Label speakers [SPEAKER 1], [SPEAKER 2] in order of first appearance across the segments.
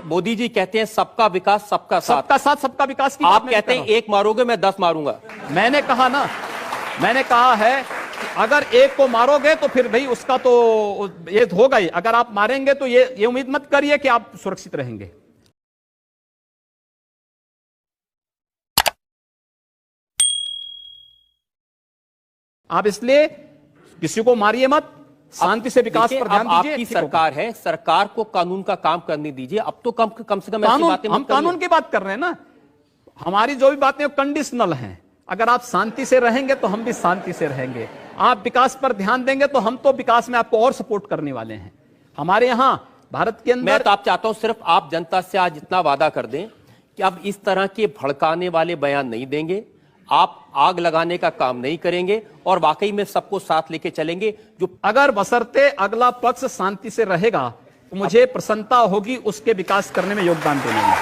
[SPEAKER 1] मोदी जी कहते हैं सबका विकास सबका साथ।
[SPEAKER 2] सबका साथ सबका विकास की
[SPEAKER 1] आप कहते हैं एक मारोगे मैं 10 मारूंगा।
[SPEAKER 2] मैंने कहा ना, मैंने कहा है कि अगर एक को मारोगे तो फिर भाई उसका तो ये होगा ही, अगर आप मारेंगे तो ये उम्मीद मत करिए कि आप सुरक्षित रहेंगे। आप इसलिए किसी को मारिए मत, शांति से विकास पर ध्यान दीजिए।
[SPEAKER 1] आपकी सरकार है, सरकार को कानून का काम करने दीजिए। अब तो कम से कम ऐसी बातें
[SPEAKER 2] हम कानून की बात कर रहे हैं ना। हमारी जो भी बातें कंडीशनल हैं। अगर आप शांति से रहेंगे तो हम भी शांति से रहेंगे। आप विकास पर ध्यान देंगे तो हम तो विकास में आपको और सपोर्ट करने वाले हैं। हमारे यहां भारत के अंदर
[SPEAKER 1] मैं तो आप चाहता हूं सिर्फ आप जनता से आज इतना वादा कर दें कि अब इस तरह के भड़काने वाले बयान नहीं देंगे, आप आग लगाने का काम नहीं करेंगे और वाकई में सबको साथ लेके चलेंगे। जो
[SPEAKER 2] अगर बशर्ते अगला पक्ष शांति से रहेगा तो मुझे प्रसन्नता होगी उसके विकास करने में योगदान देने में।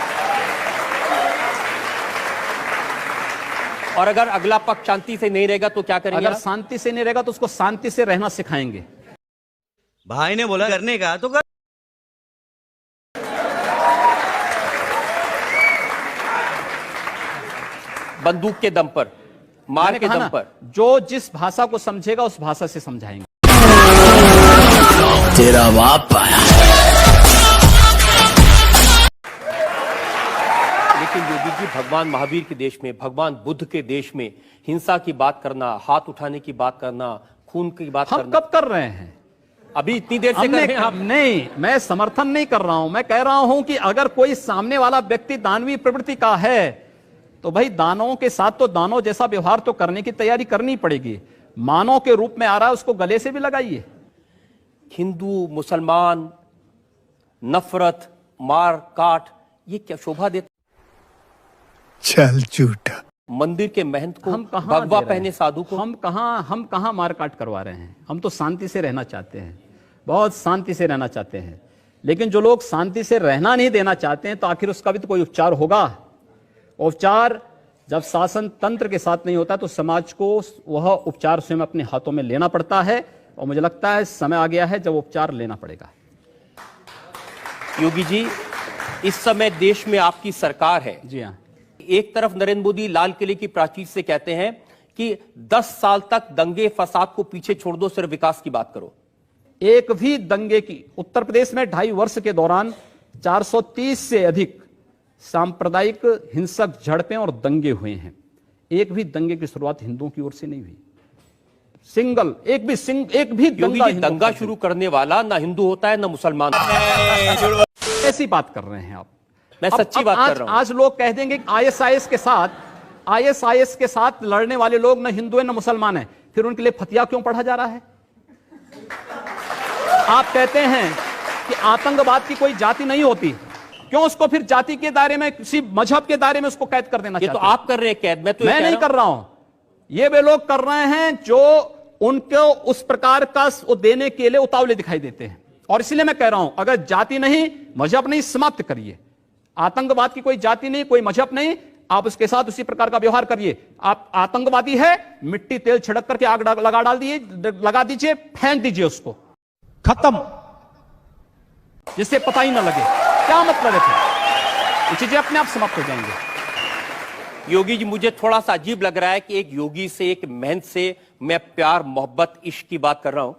[SPEAKER 1] और अगर अगला पक्ष शांति से नहीं रहेगा तो क्या करेंगे?
[SPEAKER 2] अगर शांति से नहीं रहेगा तो उसको शांति से रहना सिखाएंगे।
[SPEAKER 3] भाई ने बोला करने का तो कर।
[SPEAKER 1] बंदूक के दम पर, मार के दम पर,
[SPEAKER 2] जो जिस भाषा को समझेगा उस भाषा से समझाएंगे।
[SPEAKER 4] तेरा बाप आया।
[SPEAKER 1] लेकिन योगी जी, भगवान महावीर के देश में, भगवान बुद्ध के देश में हिंसा की बात करना, हाथ उठाने की बात करना, खून की बात करना,
[SPEAKER 2] हम कब कर रहे हैं?
[SPEAKER 1] अभी इतनी देर से कर रहे हैं आप?
[SPEAKER 2] नहीं, मैं समर्थन नहीं कर रहा हूं। मैं कह रहा हूं कि अगर कोई सामने वाला व्यक्ति दानवीय प्रवृत्ति का है तो भाई दानवों के साथ तो दानव जैसा व्यवहार तो करने की तैयारी करनी पड़ेगी। मानव के रूप में आ रहा है, उसको गले से भी लगाइए।
[SPEAKER 1] हिंदू मुसलमान नफरत, मार काट, ये क्या शोभा देता?
[SPEAKER 4] चल झूठा।
[SPEAKER 1] मंदिर के महंत को,
[SPEAKER 2] हम कहां
[SPEAKER 1] भगवा पहने साधु को
[SPEAKER 2] हम कहां मार काट करवा रहे हैं? हम तो शांति से रहना चाहते हैं, बहुत शांति से रहना चाहते हैं। लेकिन जो लोग शांति से रहना नहीं देना चाहते हैं तो आखिर उसका भी तो कोई उपचार होगा। उपचार जब शासन तंत्र के साथ नहीं होता तो समाज को वह उपचार स्वयं अपने हाथों में लेना पड़ता है, और मुझे लगता है समय आ गया है जब उपचार लेना पड़ेगा।
[SPEAKER 1] योगी जी, इस समय देश में आपकी सरकार है।
[SPEAKER 2] जी हाँ।
[SPEAKER 1] एक तरफ नरेंद्र मोदी लाल किले की प्राचीर से कहते हैं कि 10 साल तक दंगे फसाद को पीछे छोड़ दो, सिर्फ विकास की बात करो।
[SPEAKER 2] एक भी दंगे की, उत्तर प्रदेश में 2.5 वर्ष के दौरान 430 से अधिक सांप्रदायिक हिंसक झड़पें और दंगे हुए हैं। एक भी दंगे की शुरुआत हिंदुओं की ओर से नहीं हुई। एक भी
[SPEAKER 1] दंगा शुरू करने वाला ना हिंदू होता है ना मुसलमान।
[SPEAKER 2] ऐसी बात कर रहे हैं आप?
[SPEAKER 1] मैं सच्ची बात कर रहा हूं।
[SPEAKER 2] आज लोग कह देंगे आईएसआईएस के साथ लड़ने वाले लोग न हिंदू है न मुसलमान है, फिर उनके लिए फतिया क्यों पढ़ा जा रहा है? आप कहते हैं कि आतंकवाद की कोई जाति नहीं होती, क्यों उसको फिर जाति के दायरे में, किसी मजहब के दायरे में उसको कैद कर देना
[SPEAKER 1] चाहते हैं? ये तो आप कर रहे हैं कैद, मैं
[SPEAKER 2] नहीं कर रहा हूं। ये वे लोग कर रहे हैं जो उनको उस प्रकार का वो देने के लिए उतावले दिखाई देते हैं। और इसलिए मैं कह रहा हूं, अगर जाति नहीं, मजहब नहीं, समाप्त करिए। आतंकवाद की कोई जाति नहीं, कोई मजहब नहीं, आप उसके साथ उसी प्रकार का व्यवहार करिए। आप आतंकवादी है, मिट्टी तेल छिड़क करके आग लगा दीजिए, फेंक दीजिए उसको, खत्म, जिससे पता ही ना लगे। क्या मतलब है? ये चीजें अपने आप समाप्त हो जाएंगे।
[SPEAKER 1] योगी जी, मुझे थोड़ा सा अजीब लग रहा है कि एक योगी से, एक महंत से मैं प्यार, मोहब्बत, इश्क की बात कर रहा हूं,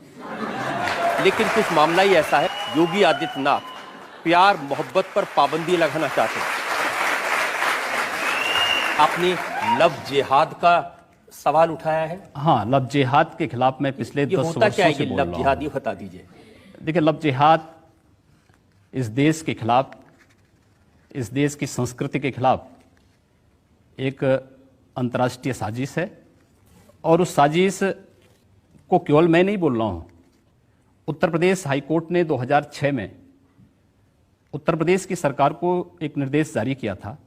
[SPEAKER 1] लेकिन कुछ मामला ही ऐसा है, योगी आदित्यनाथ प्यार मोहब्बत पर पाबंदी लगाना चाहते हैं। आपने लव जिहाद का सवाल उठाया है।
[SPEAKER 2] हाँ, लव जिहाद के खिलाफ मैं पिछले 10 वर्षों से बोल रहा हूं।
[SPEAKER 1] लव जिहाद ये बता दीजिए।
[SPEAKER 2] देखिए, लव जिहाद इस देश के खिलाफ, इस देश की संस्कृति के खिलाफ एक अंतर्राष्ट्रीय साजिश है, और उस साजिश को केवल मैं नहीं बोल रहा हूं। उत्तर प्रदेश हाईकोर्ट ने 2006 में उत्तर प्रदेश की सरकार को एक निर्देश जारी किया था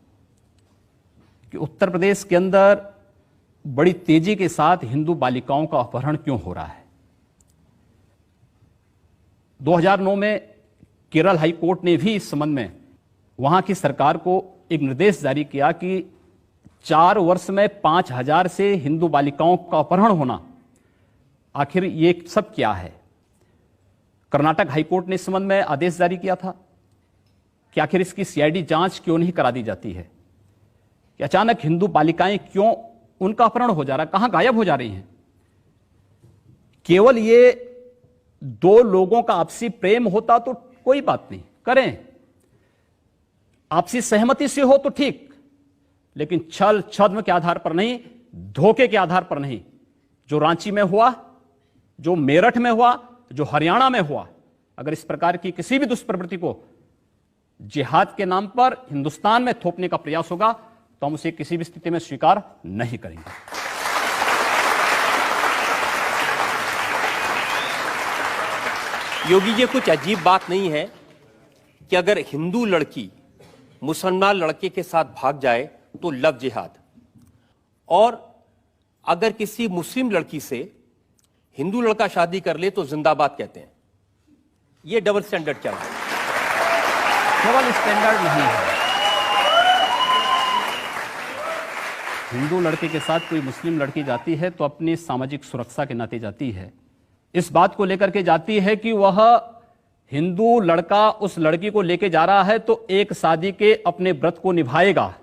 [SPEAKER 2] कि उत्तर प्रदेश के अंदर बड़ी तेजी के साथ हिंदू बालिकाओं का अपहरण क्यों हो रहा है। 2009 में केरल हाईकोर्ट ने भी इस संबंध में वहां की सरकार को एक निर्देश जारी किया कि 4 वर्ष में 5000 से हिंदू बालिकाओं का अपहरण होना, आखिर ये सब क्या है। कर्नाटक हाईकोर्ट ने इस संबंध में आदेश जारी किया था। कि आखिर इसकी सीआईडी जांच क्यों नहीं करा दी जाती है कि अचानक हिंदू बालिकाएं क्यों उनका अपहरण हो जा रहा है, कहां गायब हो जा रही हैं। केवल ये दो लोगों का आपसी प्रेम होता तो कोई बात नहीं, करें, आपसी सहमति से हो तो ठीक, लेकिन छल छद्म के आधार पर नहीं, धोखे के आधार पर नहीं। जो रांची में हुआ, जो मेरठ में हुआ, जो हरियाणा में हुआ, अगर इस प्रकार की किसी भी दुष्प्रवृत्ति को जिहाद के नाम पर हिंदुस्तान में थोपने का प्रयास होगा तो हम उसे किसी भी स्थिति में स्वीकार नहीं करेंगे।
[SPEAKER 1] योगी जी, कुछ अजीब बात नहीं है कि अगर हिंदू लड़की मुसलमान लड़के के साथ भाग जाए तो लव जिहाद, और अगर किसी मुस्लिम लड़की से हिंदू लड़का शादी कर ले तो जिंदाबाद कहते हैं। ये डबल स्टैंडर्ड क्या है?
[SPEAKER 2] केवल स्टैंडर्ड नहीं है। हिंदू लड़के के साथ कोई मुस्लिम लड़की जाती है तो अपनी सामाजिक सुरक्षा के नाते जाती है, इस बात को लेकर के जाती है कि वह हिंदू लड़का उस लड़की को लेके जा रहा है तो एक शादी के अपने व्रत को निभाएगा,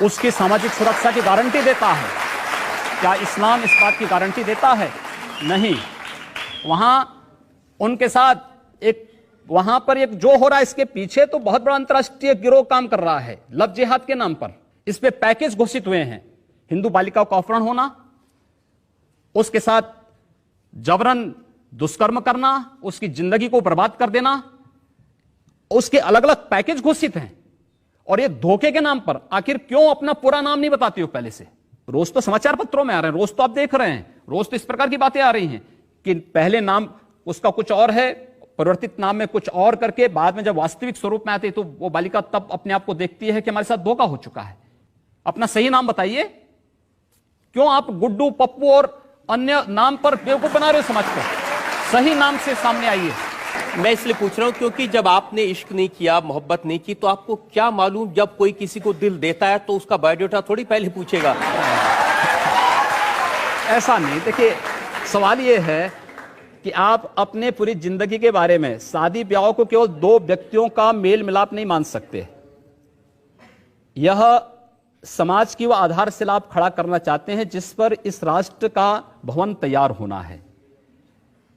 [SPEAKER 2] उसकी सामाजिक सुरक्षा की गारंटी देता है। क्या इस्लाम इस बात की गारंटी देता है? नहीं। वहां उनके साथ एक, वहां पर एक जो हो रहा है इसके पीछे तो बहुत बड़ा अंतरराष्ट्रीय गिरोह काम कर रहा है लव जिहाद के नाम पर। इस पे पैकेज घोषित हुए हैं, हिंदू बालिका का अपहरण होना, उसके साथ जबरन दुष्कर्म करना, उसकी जिंदगी को बर्बाद कर देना, उसके अलग अलग पैकेज घोषित हैं। और ये धोखे के नाम पर आखिर क्यों अपना पूरा नाम नहीं बताती हो पहले से? रोज तो समाचार पत्रों में आ रहे हैं, रोज तो आप देख रहे हैं, रोज तो इस प्रकार की बातें आ रही हैं कि पहले नाम उसका कुछ और है, परिवर्तित नाम में कुछ और करके बाद में जब वास्तविक स्वरूप में आती है तो वो बालिका तब अपने आप को देखती है कि हमारे साथ धोखा हो चुका है। अपना सही नाम बताइए। क्यों आप गुड्डू, पप्पू और अन्य नाम पर बेवकूफ बना रहे हो समाज को? सही नाम से सामने आइए।
[SPEAKER 1] मैं इसलिए पूछ रहा हूं क्योंकि जब आपने इश्क नहीं किया, मोहब्बत नहीं की, तो आपको क्या मालूम जब कोई किसी को दिल देता है तो उसका बायोडाटा थोड़ी पहले पूछेगा।
[SPEAKER 2] ऐसा नहीं। देखिए, सवाल यह है कि आप अपने पूरी जिंदगी के बारे में, शादी ब्याह को केवल दो व्यक्तियों का मेल मिलाप नहीं मान सकते। यह समाज की वह आधारशिला आप खड़ा करना चाहते हैं जिस पर इस राष्ट्र का भवन तैयार होना है।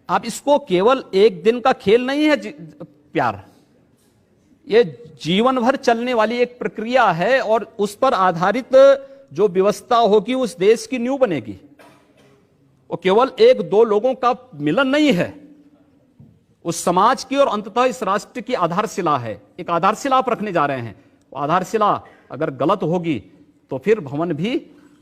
[SPEAKER 2] आप इसको केवल एक दिन का खेल नहीं है प्यार, ये जीवन भर चलने वाली एक प्रक्रिया है और उस पर आधारित जो व्यवस्था होगी उस देश की नींव बनेगी। वो केवल एक दो लोगों का मिलन नहीं है, उस समाज की और अंततः इस राष्ट्र की आधारशिला है। एक आधारशिला आप रखने जा रहे हैं, वो आधारशिला अगर गलत होगी तो फिर भवन भी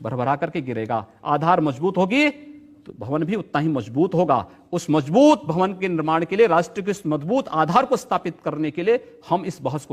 [SPEAKER 2] भरभरा करके गिरेगा। आधार मजबूत होगी तो भवन भी उतना ही मजबूत होगा। उस मजबूत भवन के निर्माण के लिए, राष्ट्र के इस मजबूत आधार को स्थापित करने के लिए हम इस बहस को